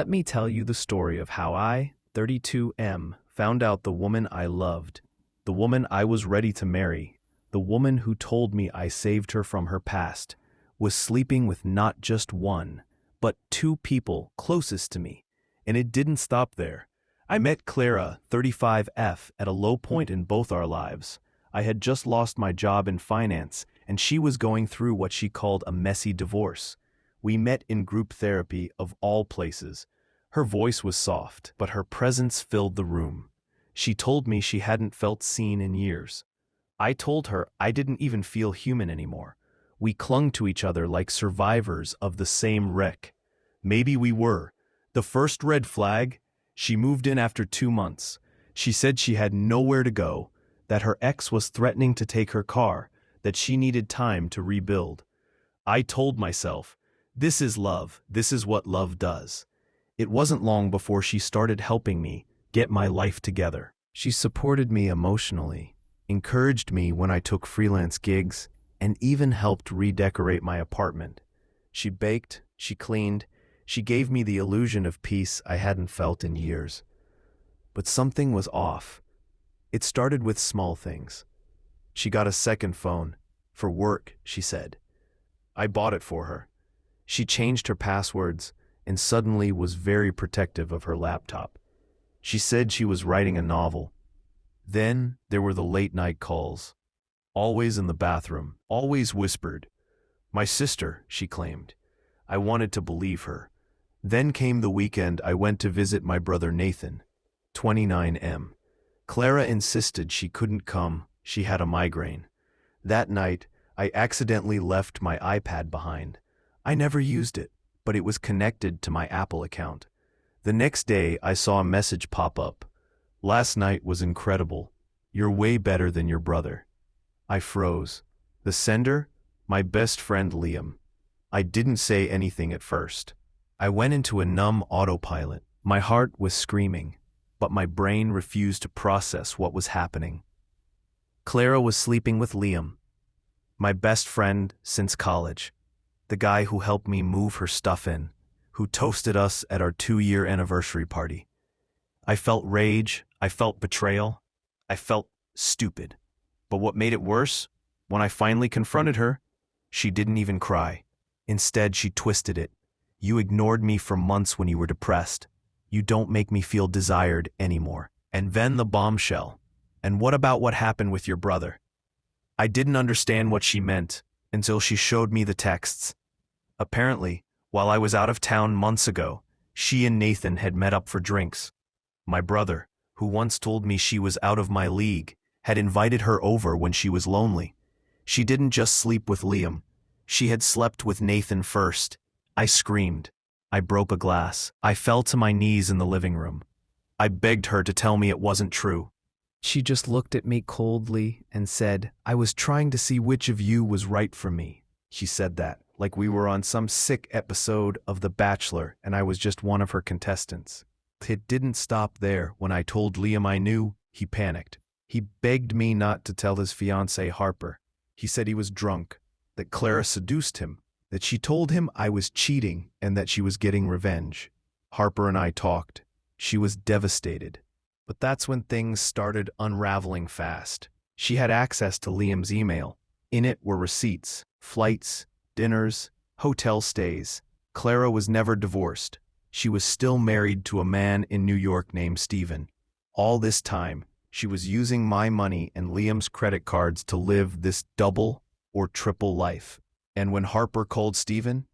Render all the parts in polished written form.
Let me tell you the story of how I, 32M, found out the woman I loved, the woman I was ready to marry, the woman who told me I saved her from her past, was sleeping with not just one, but two people closest to me. And it didn't stop there. I met Clara, 35F, at a low point in both our lives. I had just lost my job in finance, and she was going through what she called a messy divorce. We met in group therapy of all places. Her voice was soft, but her presence filled the room. She told me she hadn't felt seen in years. I told her I didn't even feel human anymore. We clung to each other like survivors of the same wreck. Maybe we were. The first red flag? She moved in after 2 months. She said she had nowhere to go, that her ex was threatening to take her car, that she needed time to rebuild. I told myself, this is love, this is what love does. It wasn't long before she started helping me get my life together. She supported me emotionally, encouraged me when I took freelance gigs, and even helped redecorate my apartment. She baked, she cleaned, she gave me the illusion of peace I hadn't felt in years. But something was off. It started with small things. She got a second phone. For work, she said. I bought it for her. She changed her passwords and suddenly was very protective of her laptop. She said she was writing a novel. Then there were the late-night calls. Always in the bathroom, always whispered. My sister, she claimed. I wanted to believe her. Then came the weekend I went to visit my brother Nathan, 29M. Clara insisted she couldn't come, she had a migraine. That night, I accidentally left my iPad behind. I never used it, but it was connected to my Apple account. The next day, I saw a message pop up. Last night was incredible. You're way better than your brother. I froze. The sender? My best friend Liam. I didn't say anything at first. I went into a numb autopilot. My heart was screaming, but my brain refused to process what was happening. Clara was sleeping with Liam, my best friend since college. The guy who helped me move her stuff in, who toasted us at our 2-year anniversary party. I felt rage, I felt betrayal, I felt stupid. But what made it worse, when I finally confronted her, she didn't even cry. Instead, she twisted it. You ignored me for months when you were depressed. You don't make me feel desired anymore. And then the bombshell. And what about what happened with your brother? I didn't understand what she meant until she showed me the texts. Apparently, while I was out of town months ago, she and Nathan had met up for drinks. My brother, who once told me she was out of my league, had invited her over when she was lonely. She didn't just sleep with Liam. She had slept with Nathan first. I screamed. I broke a glass. I fell to my knees in the living room. I begged her to tell me it wasn't true. She just looked at me coldly and said, I was trying to see which of you was right for me. She said that, like we were on some sick episode of The Bachelor and I was just one of her contestants. It didn't stop there. When I told Liam I knew, he panicked. He begged me not to tell his fiancée Harper. He said he was drunk, that Clara seduced him, that she told him I was cheating and that she was getting revenge. Harper and I talked. She was devastated. But that's when things started unraveling fast. She had access to Liam's email. In it were receipts, flights, dinners, hotel stays. Clara was never divorced. She was still married to a man in New York named Stephen. All this time, she was using my money and Liam's credit cards to live this double or triple life. And when Harper called Stephen,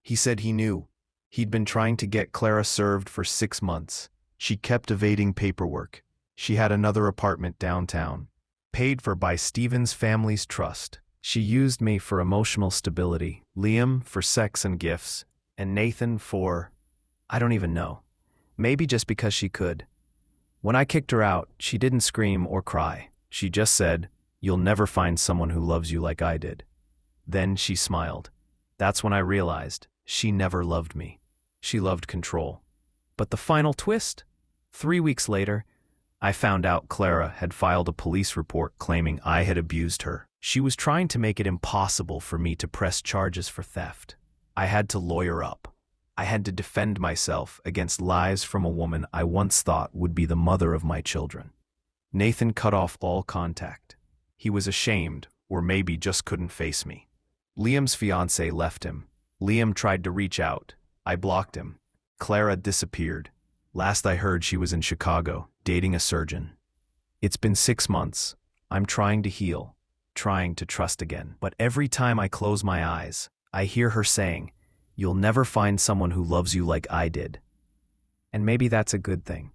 he said he knew. He'd been trying to get Clara served for 6 months. She kept evading paperwork. She had another apartment downtown, paid for by Stephen's family's trust. She used me for emotional stability, Liam for sex and gifts, and Nathan for, I don't even know. Maybe just because she could. When I kicked her out, she didn't scream or cry. She just said, "You'll never find someone who loves you like I did." Then she smiled. That's when I realized she never loved me. She loved control. But the final twist? 3 weeks later, I found out Clara had filed a police report claiming I had abused her. She was trying to make it impossible for me to press charges for theft. I had to lawyer up. I had to defend myself against lies from a woman I once thought would be the mother of my children. Nathan cut off all contact. He was ashamed, or maybe just couldn't face me. Liam's fiancée left him. Liam tried to reach out. I blocked him. Clara disappeared. Last I heard, she was in Chicago, dating a surgeon. It's been 6 months. I'm trying to heal, trying to trust again. But every time I close my eyes, I hear her saying, "You'll never find someone who loves you like I did." And maybe that's a good thing.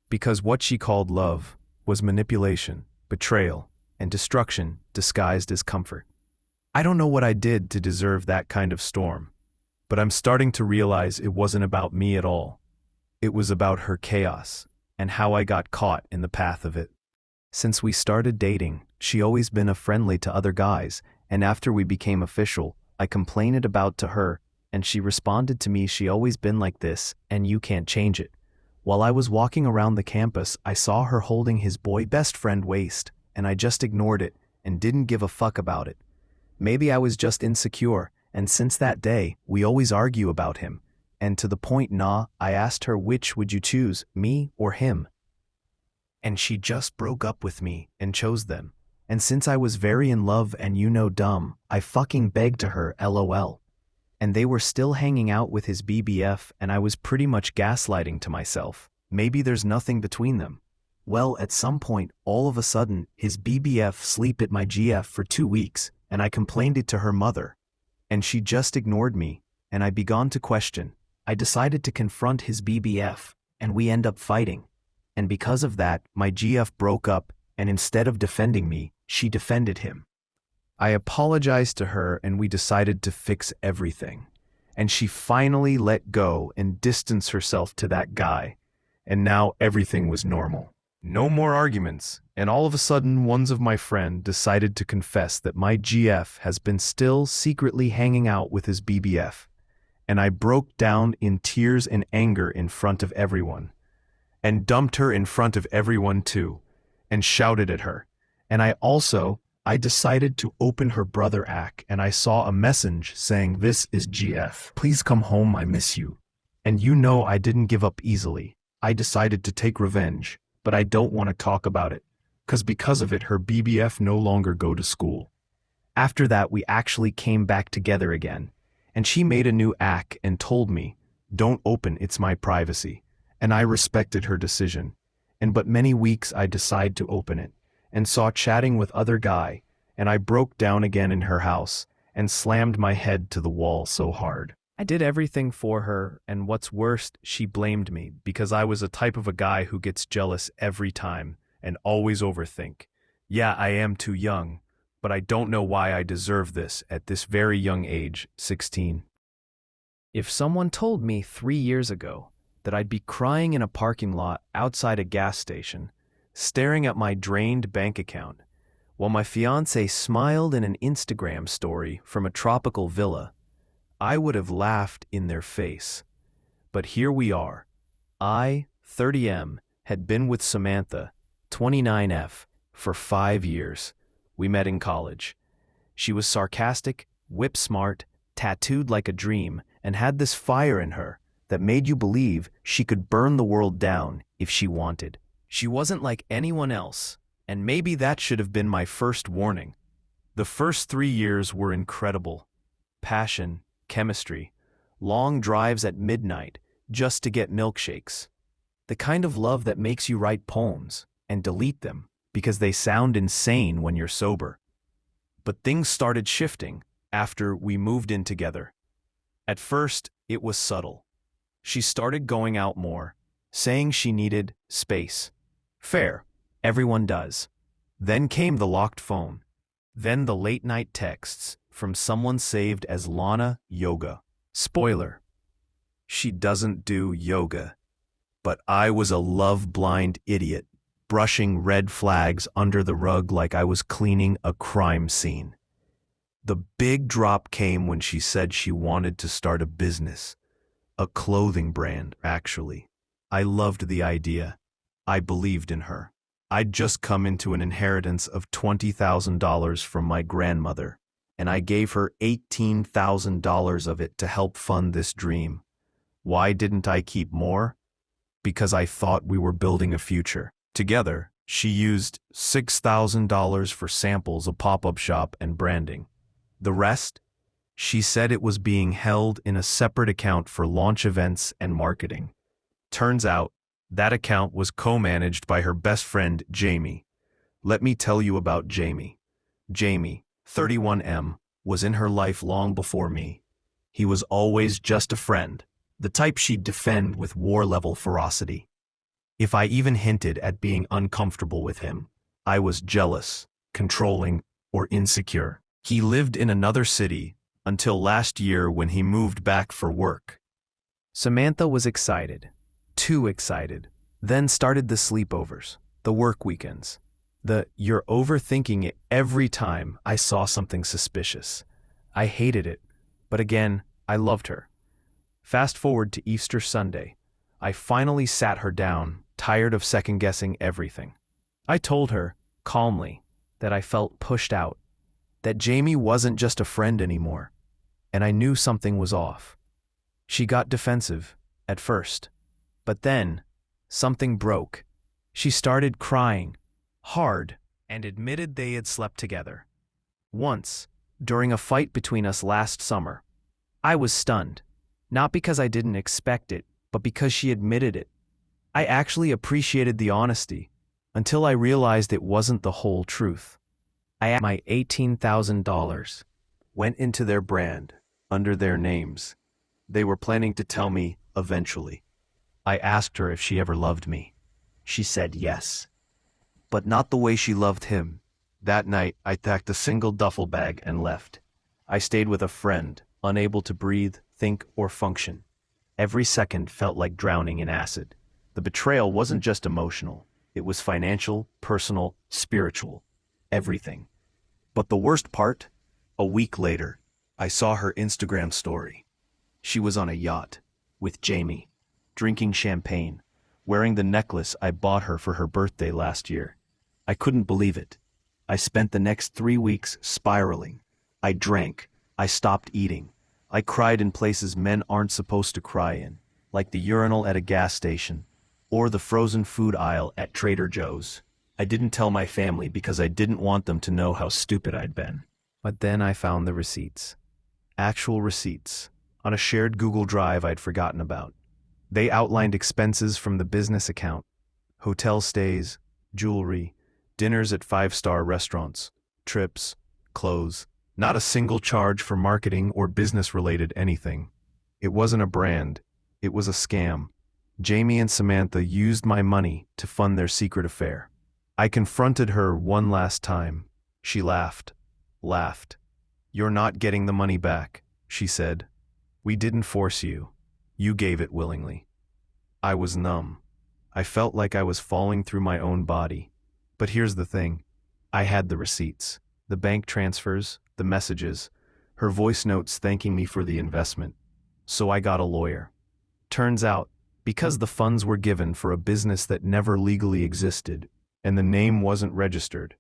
Because what she called love was manipulation, betrayal, and destruction disguised as comfort. I don't know what I did to deserve that kind of storm, but I'm starting to realize it wasn't about me at all. It was about her chaos, and how I got caught in the path of it. Since we started dating, she always been friendly to other guys, and after we became official, I complained about to her, and she responded to me, "She always been like this, and you can't change it." While I was walking around the campus, I saw her holding his boy best friend waist, and I just ignored it and didn't give a fuck about it. Maybe I was just insecure, and since that day, we always argue about him. And to the point, I asked her, "Which would you choose, me or him?" And she just broke up with me and chose them. And since I was very in love and dumb, I fucking begged to her, LOL. And they were still hanging out with his BBF, and I was pretty much gaslighting to myself. Maybe there's nothing between them. Well, at some point, all of a sudden, his BBF sleep at my GF for 2 weeks, and I complained it to her mother. And she just ignored me, and I began to question. I decided to confront his BBF, and we end up fighting. And because of that, my GF broke up, and instead of defending me, she defended him. I apologized to her, and we decided to fix everything. And she finally let go and distanced herself to that guy, and now everything was normal. No more arguments, and all of a sudden one of my friend decided to confess that my GF has been still secretly hanging out with his BBF, and I broke down in tears and anger in front of everyone, and dumped her in front of everyone too, and shouted at her. And I decided to open her brother act, and I saw a message saying, "This is GF. Please come home, I miss you." And I didn't give up easily. I decided to take revenge, but I don't want to talk about it, because of it her BBF no longer go to school. After that, we actually came back together again, and she made a new act and told me, "Don't open, it's my privacy." And I respected her decision. But many weeks I decided to open it, and saw chatting with other guy, and I broke down again in her house, and slammed my head to the wall so hard. I did everything for her, and what's worst, she blamed me, because I was a type of a guy who gets jealous every time, and always overthink. Yeah, I am too young, but I don't know why I deserve this at this very young age, 16. If someone told me 3 years ago that I'd be crying in a parking lot outside a gas station, staring at my drained bank account, while my fiancé smiled in an Instagram story from a tropical villa, I would have laughed in their face. But here we are. I, 30M, had been with Samantha, 29F, for 5 years. We met in college. She was sarcastic, whip-smart, tattooed like a dream, and had this fire in her that made you believe she could burn the world down if she wanted. She wasn't like anyone else, and maybe that should have been my first warning. The first 3 years were incredible. Passion, chemistry, long drives at midnight just to get milkshakes. The kind of love that makes you write poems and delete them because they sound insane when you're sober. But things started shifting after we moved in together. At first, it was subtle. She started going out more, saying she needed space. Fair, everyone does. Then came the locked phone. Then the late-night texts from someone saved as Lana Yoga. Spoiler: she doesn't do yoga. But I was a love-blind idiot, brushing red flags under the rug like I was cleaning a crime scene. The big drop came when she said she wanted to start a business. A clothing brand, actually. I loved the idea. I believed in her. I'd just come into an inheritance of $20,000 from my grandmother, and I gave her $18,000 of it to help fund this dream. Why didn't I keep more? Because I thought we were building a future. Together, she used $6,000 for samples, a pop-up shop, and branding. The rest? She said it was being held in a separate account for launch events and marketing. Turns out, that account was co-managed by her best friend, Jamie. Let me tell you about Jamie. Jamie, 31M, was in her life long before me. He was always just a friend, the type she'd defend with war-level ferocity. If I even hinted at being uncomfortable with him, I was jealous, controlling, or insecure. He lived in another city until last year when he moved back for work. Samantha was excited, too excited. Then started the sleepovers, the work weekends. You're overthinking it every time I saw something suspicious. I hated it, but again, I loved her. Fast forward to Easter Sunday. I finally sat her down, tired of second-guessing everything. I told her, calmly, that I felt pushed out, that Jamie wasn't just a friend anymore, and I knew something was off. She got defensive, at first, but then, something broke. She started crying, hard, and admitted they had slept together. Once, during a fight between us last summer. I was stunned, not because I didn't expect it, but because she admitted it. I actually appreciated the honesty, until I realized it wasn't the whole truth. I had my $18,000, went into their brand, under their names. They were planning to tell me, eventually. I asked her if she ever loved me. She said yes. But not the way she loved him. That night, I packed a single duffel bag and left. I stayed with a friend, unable to breathe, think, or function. Every second felt like drowning in acid. The betrayal wasn't just emotional. It was financial, personal, spiritual. Everything. But the worst part? A week later, I saw her Instagram story. She was on a yacht, with Jamie, drinking champagne, wearing the necklace I bought her for her birthday last year. I couldn't believe it. I spent the next 3 weeks spiraling. I drank. I stopped eating. I cried in places men aren't supposed to cry in, like the urinal at a gas station, or the frozen food aisle at Trader Joe's. I didn't tell my family because I didn't want them to know how stupid I'd been. But then I found the receipts. Actual receipts, on a shared Google Drive I'd forgotten about. They outlined expenses from the business account, hotel stays, jewelry, dinners at 5-star restaurants, trips, clothes. Not a single charge for marketing or business-related anything. It wasn't a brand. It was a scam. Jamie and Samantha used my money to fund their secret affair. I confronted her one last time. She laughed. You're not getting the money back, she said. We didn't force you. You gave it willingly. I was numb. I felt like I was falling through my own body. But here's the thing. I had the receipts, the bank transfers, the messages, her voice notes thanking me for the investment. So I got a lawyer. Turns out, because the funds were given for a business that never legally existed, and the name wasn't registered,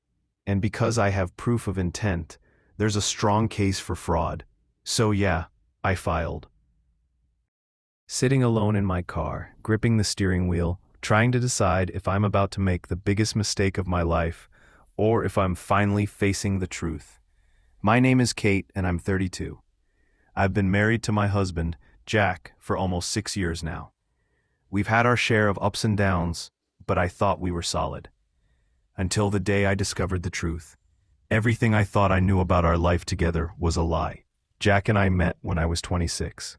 and because I have proof of intent, there's a strong case for fraud. So yeah, I filed. Sitting alone in my car, gripping the steering wheel, trying to decide if I'm about to make the biggest mistake of my life, or if I'm finally facing the truth. My name is Kate, and I'm 32. I've been married to my husband, Jack, for almost 6 years now. We've had our share of ups and downs, but I thought we were solid. Until the day I discovered the truth. Everything I thought I knew about our life together was a lie. Jack and I met when I was 26.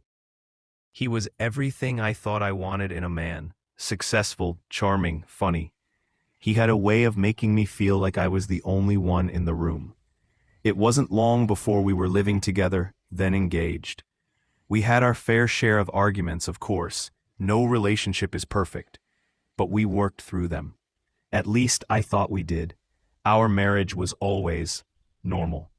He was everything I thought I wanted in a man. Successful, charming, funny. He had a way of making me feel like I was the only one in the room. It wasn't long before we were living together, then engaged. We had our fair share of arguments, of course. No relationship is perfect. But we worked through them. At least I thought we did. Our marriage was always normal.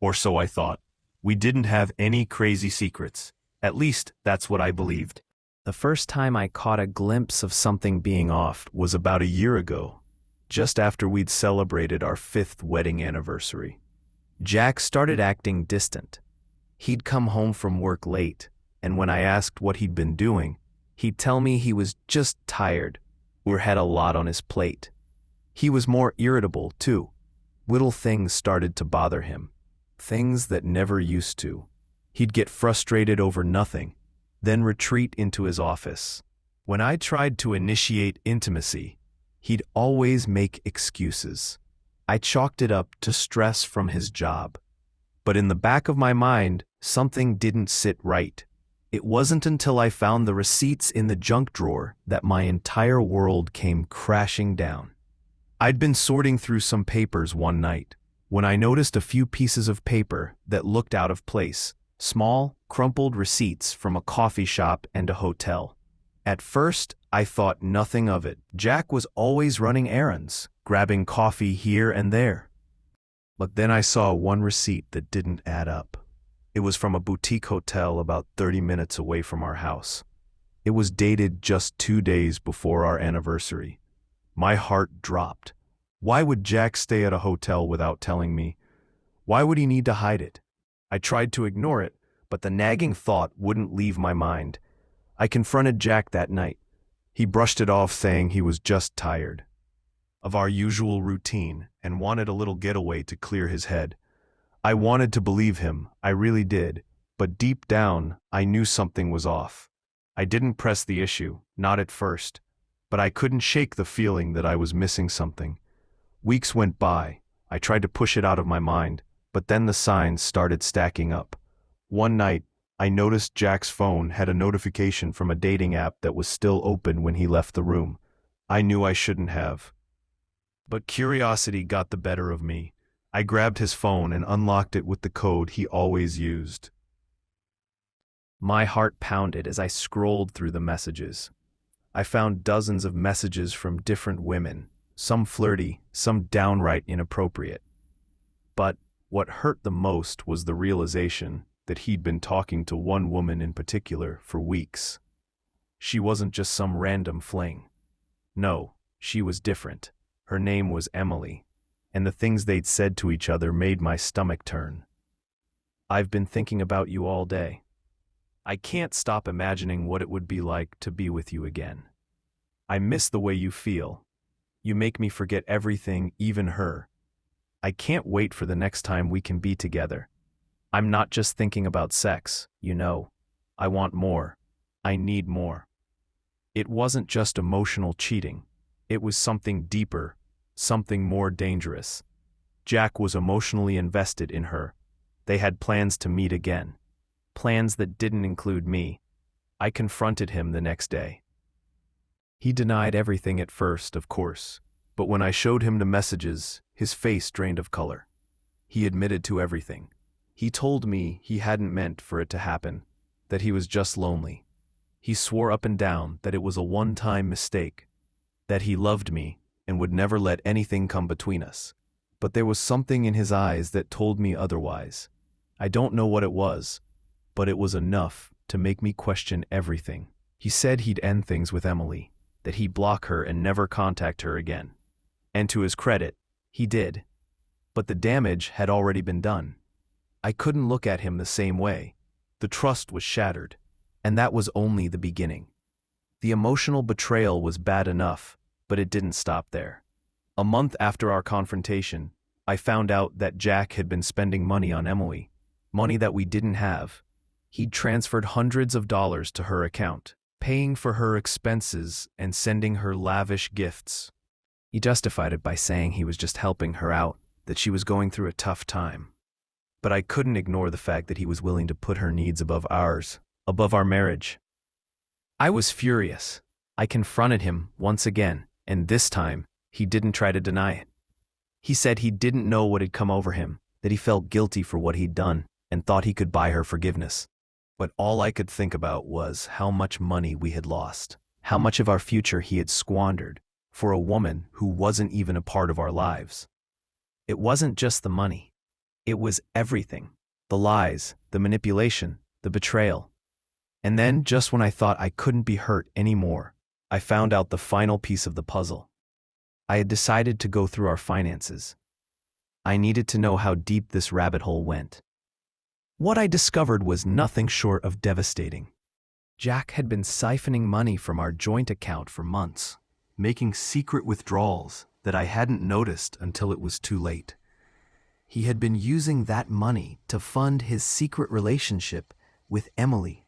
Or so I thought. We didn't have any crazy secrets. At least that's what I believed. The first time I caught a glimpse of something being off was about a year ago, just after we'd celebrated our 5th wedding anniversary. Jack started acting distant. He'd come home from work late, and when I asked what he'd been doing, he'd tell me he was just tired or had a lot on his plate. He was more irritable, too. Little things started to bother him. Things that never used to. He'd get frustrated over nothing, then retreat into his office. When I tried to initiate intimacy, he'd always make excuses. I chalked it up to stress from his job. But in the back of my mind, something didn't sit right. It wasn't until I found the receipts in the junk drawer that my entire world came crashing down. I'd been sorting through some papers one night when I noticed a few pieces of paper that looked out of place, small, crumpled receipts from a coffee shop and a hotel. At first, I thought nothing of it. Jack was always running errands, grabbing coffee here and there. But then I saw one receipt that didn't add up. It was from a boutique hotel about 30 minutes away from our house. It was dated just 2 days before our anniversary. My heart dropped. Why would Jack stay at a hotel without telling me? Why would he need to hide it? I tried to ignore it, but the nagging thought wouldn't leave my mind. I confronted Jack that night. He brushed it off, saying he was just tired of our usual routine and wanted a little getaway to clear his head. I wanted to believe him, I really did, but deep down, I knew something was off. I didn't press the issue, not at first, but I couldn't shake the feeling that I was missing something. Weeks went by. I tried to push it out of my mind, but then the signs started stacking up. One night, I noticed Jack's phone had a notification from a dating app that was still open when he left the room. I knew I shouldn't have. But curiosity got the better of me. I grabbed his phone and unlocked it with the code he always used. My heart pounded as I scrolled through the messages. I found dozens of messages from different women, some flirty, some downright inappropriate. But what hurt the most was the realization that he'd been talking to one woman in particular for weeks. She wasn't just some random fling. No, she was different. Her name was Emily, and the things they'd said to each other made my stomach turn. I've been thinking about you all day. I can't stop imagining what it would be like to be with you again. I miss the way you feel. You make me forget everything, even her. I can't wait for the next time we can be together. I'm not just thinking about sex, you know. I want more. I need more. It wasn't just emotional cheating. It was something deeper, something more dangerous. Jack was emotionally invested in her. They had plans to meet again. Plans that didn't include me. I confronted him the next day. He denied everything at first, of course, but when I showed him the messages, his face drained of color. He admitted to everything. He told me he hadn't meant for it to happen, that he was just lonely. He swore up and down that it was a one-time mistake, that he loved me and would never let anything come between us. But there was something in his eyes that told me otherwise. I don't know what it was, but it was enough to make me question everything. He said he'd end things with Emily, that he'd block her and never contact her again. And to his credit, he did. But the damage had already been done. I couldn't look at him the same way. The trust was shattered, and that was only the beginning. The emotional betrayal was bad enough, but it didn't stop there. A month after our confrontation, I found out that Jack had been spending money on Emily, money that we didn't have. He'd transferred hundreds of dollars to her account, paying for her expenses and sending her lavish gifts. He justified it by saying he was just helping her out, that she was going through a tough time. But I couldn't ignore the fact that he was willing to put her needs above ours, above our marriage. I was furious. I confronted him once again, and this time, he didn't try to deny it. He said he didn't know what had come over him, that he felt guilty for what he'd done, and thought he could buy her forgiveness. But all I could think about was how much money we had lost, how much of our future he had squandered for a woman who wasn't even a part of our lives. It wasn't just the money. It was everything. The lies, the manipulation, the betrayal. And then, just when I thought I couldn't be hurt anymore, I found out the final piece of the puzzle. I had decided to go through our finances. I needed to know how deep this rabbit hole went. What I discovered was nothing short of devastating. Jack had been siphoning money from our joint account for months, making secret withdrawals that I hadn't noticed until it was too late. He had been using that money to fund his secret relationship with Emily,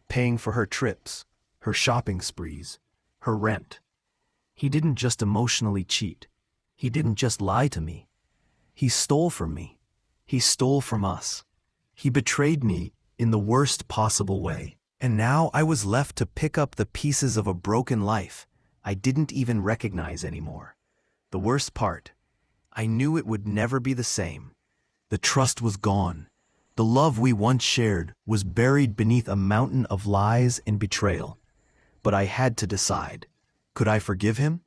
paying for her trips, her shopping sprees, her rent. He didn't just emotionally cheat. He didn't just lie to me. He stole from me. He stole from us. He betrayed me in the worst possible way. And now I was left to pick up the pieces of a broken life I didn't even recognize anymore. The worst part, I knew it would never be the same. The trust was gone. The love we once shared was buried beneath a mountain of lies and betrayal. But I had to decide. Could I forgive him?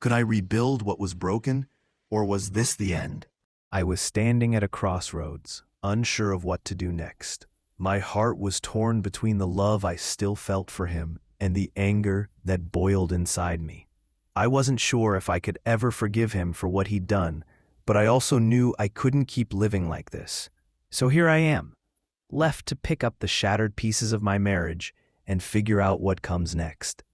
Could I rebuild what was broken? Or was this the end? I was standing at a crossroads, unsure of what to do next. My heart was torn between the love I still felt for him and the anger that boiled inside me. I wasn't sure if I could ever forgive him for what he'd done, but I also knew I couldn't keep living like this. So here I am, left to pick up the shattered pieces of my marriage and figure out what comes next.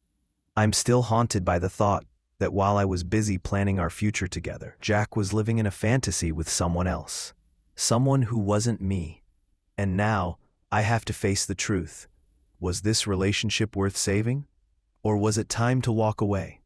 I'm still haunted by the thought that while I was busy planning our future together, Jack was living in a fantasy with someone else, someone who wasn't me. And now, I have to face the truth. Was this relationship worth saving? Or was it time to walk away?